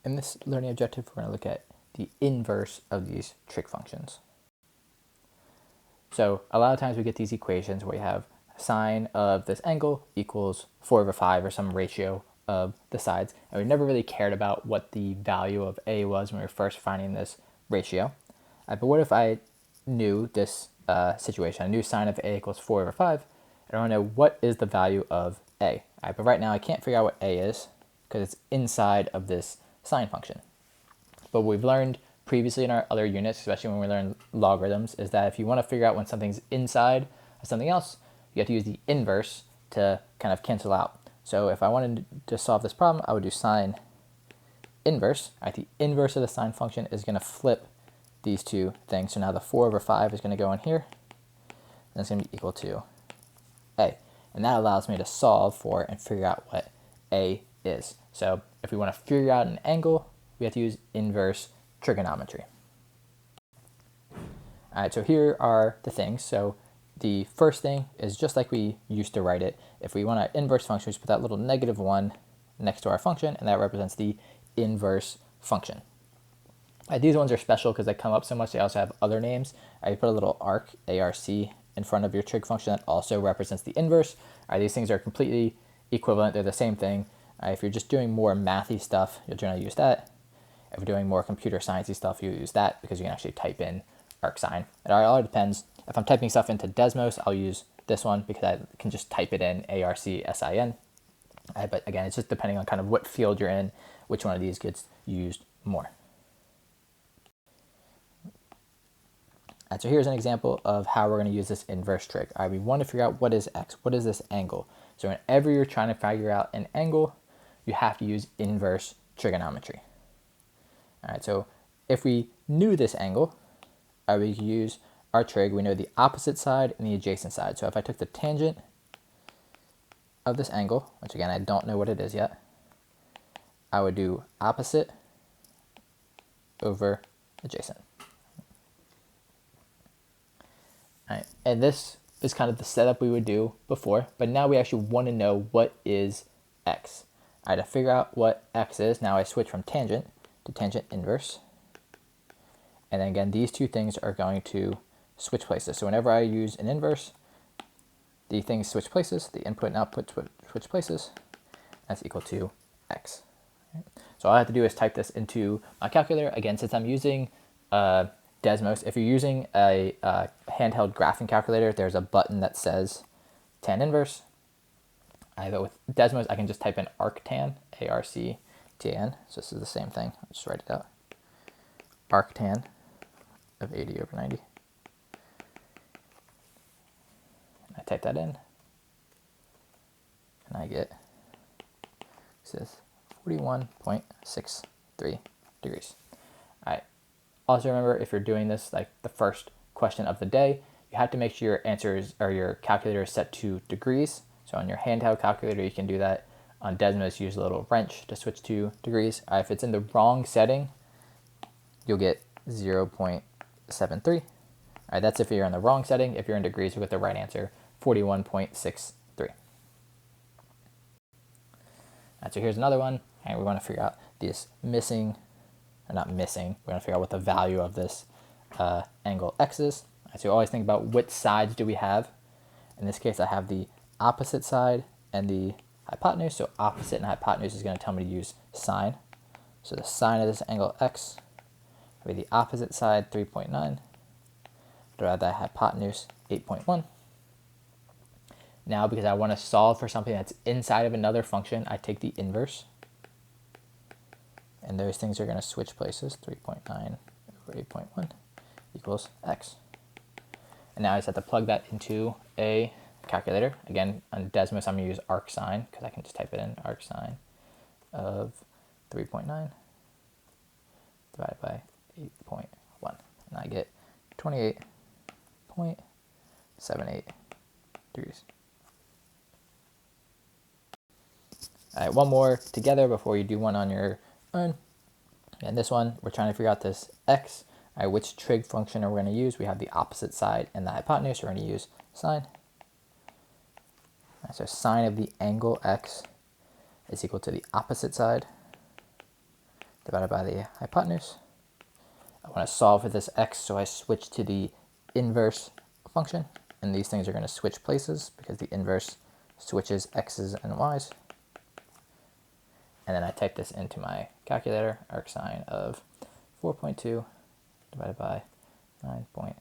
In this learning objective, we're going to look at the inverse of these trig functions. So a lot of times we get these equations where we have sine of this angle equals 4/5 or some ratio of the sides. And we never really cared about what the value of a was when we were first finding this ratio. But what if I knew this situation? I knew sine of a equals 4/5. And I want to know what is the value of a. But right now I can't figure out what a is because it's inside of this sine function. But what we've learned previously in our other units, especially when we learn logarithms, is that if you want to figure out when something's inside of something else, you have to use the inverse to kind of cancel out. So if I wanted to solve this problem, I would do sine inverse. The inverse of the sine function is going to flip these two things. So now the 4/5 is going to go in here, and it's going to be equal to a. And that allows me to solve for and figure out what a is. So if we want to figure out an angle, we have to use inverse trigonometry. All right, so here are the things. So the first thing is just like we used to write it. If we want an inverse function, we just put that little -1 next to our function, and that represents the inverse function. These ones are special because they come up so much. They also have other names. You put a little arc, ARC, in front of your trig function that also represents the inverse. These things are completely equivalent. They're the same thing. If you're just doing more mathy stuff, you'll generally use that. If you're doing more computer sciencey stuff, you use that because you can actually type in arcsine. It all depends. If I'm typing stuff into Desmos, I'll use this one because I can just type it in ARCSIN. But again, it's just depending on kind of what field you're in, which one of these gets used more. So here's an example of how we're going to use this inverse trig. We want to figure out what is x, what is this angle. So whenever you're trying to figure out an angle, you have to use inverse trigonometry. So if we knew this angle, we could use our trig. We know the opposite side and the adjacent side. So if I took the tangent of this angle, which again, I don't know what it is yet, I would do opposite over adjacent. And this is kind of the setup we would do before, but now we actually want to know what is x. To figure out what x is, now I switch from tangent to tangent inverse. And then again, these two things are going to switch places. So whenever I use an inverse, the things switch places, the input and output switch places. That's equal to x. So all I have to do is type this into my calculator. Again, since I'm using Desmos, if you're using a handheld graphing calculator, there's a button that says tan inverse. But with Desmos, I can just type in arctan, ARCTAN. So this is the same thing. I'll just write it out. Arctan of 80/90. And I type that in, and I get, this is 41.63 degrees. Also remember, if you're doing this like the first question of the day, you have to make sure your answers or your calculator is set to degrees. So on your handheld calculator, you can do that. On Desmos, use a little wrench to switch to degrees. If it's in the wrong setting, you'll get 0.73. That's if you're in the wrong setting. If you're in degrees, you'll get the right answer, 41.63. So here's another one, and we want to figure out this missing, or not missing, we want to figure out what the value of this angle x is. So you always think about which sides do we have. In this case, I have the opposite side and the hypotenuse. So opposite and hypotenuse is going to tell me to use sine. So the sine of this angle x will be the opposite side, 3.9, divided by hypotenuse, 8.1. Now, because I want to solve for something that's inside of another function, I take the inverse. And those things are going to switch places. 3.9 over 8.1 equals x. And now I just have to plug that into a calculator. Again, on Desmos, I'm going to use arcsine because I can just type it in, arcsine of 3.9 divided by 8.1. And I get 28.78 degrees. One more together before you do one on your own. And this one, we're trying to figure out this x. Which trig function are we going to use? We have the opposite side and the hypotenuse. We're going to use sine. So sine of the angle x is equal to the opposite side divided by the hypotenuse. I want to solve for this x, so I switch to the inverse function, and these things are going to switch places because the inverse switches x's and y's. And then I type this into my calculator, arcsine of 4.2 divided by 9.9.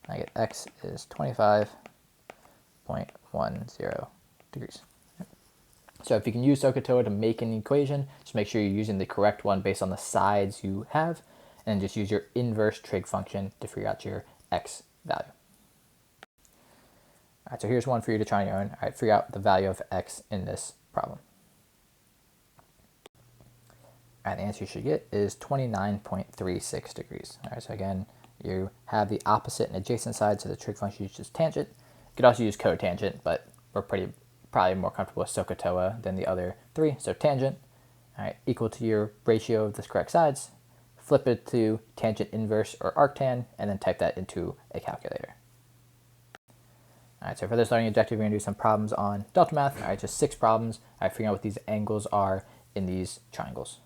I get x is 25.10 degrees. So if you can use SOHCAHTOA to make an equation, just make sure you're using the correct one based on the sides you have, and just use your inverse trig function to figure out your x value. All right, so here's one for you to try on your own. All right, figure out the value of x in this problem. All right, the answer you should get is 29.36 degrees. All right, so again, you have the opposite and adjacent sides, so the trig function uses tangent. You could also use cotangent, but we're probably more comfortable with SOHCAHTOA than the other three. So tangent, all right, equal to your ratio of the correct sides. Flip it to tangent inverse or arctan, and then type that into a calculator. All right, so for this learning objective, we're going to do some problems on delta math. All right, just 6 problems. All right, figuring out what these angles are in these triangles.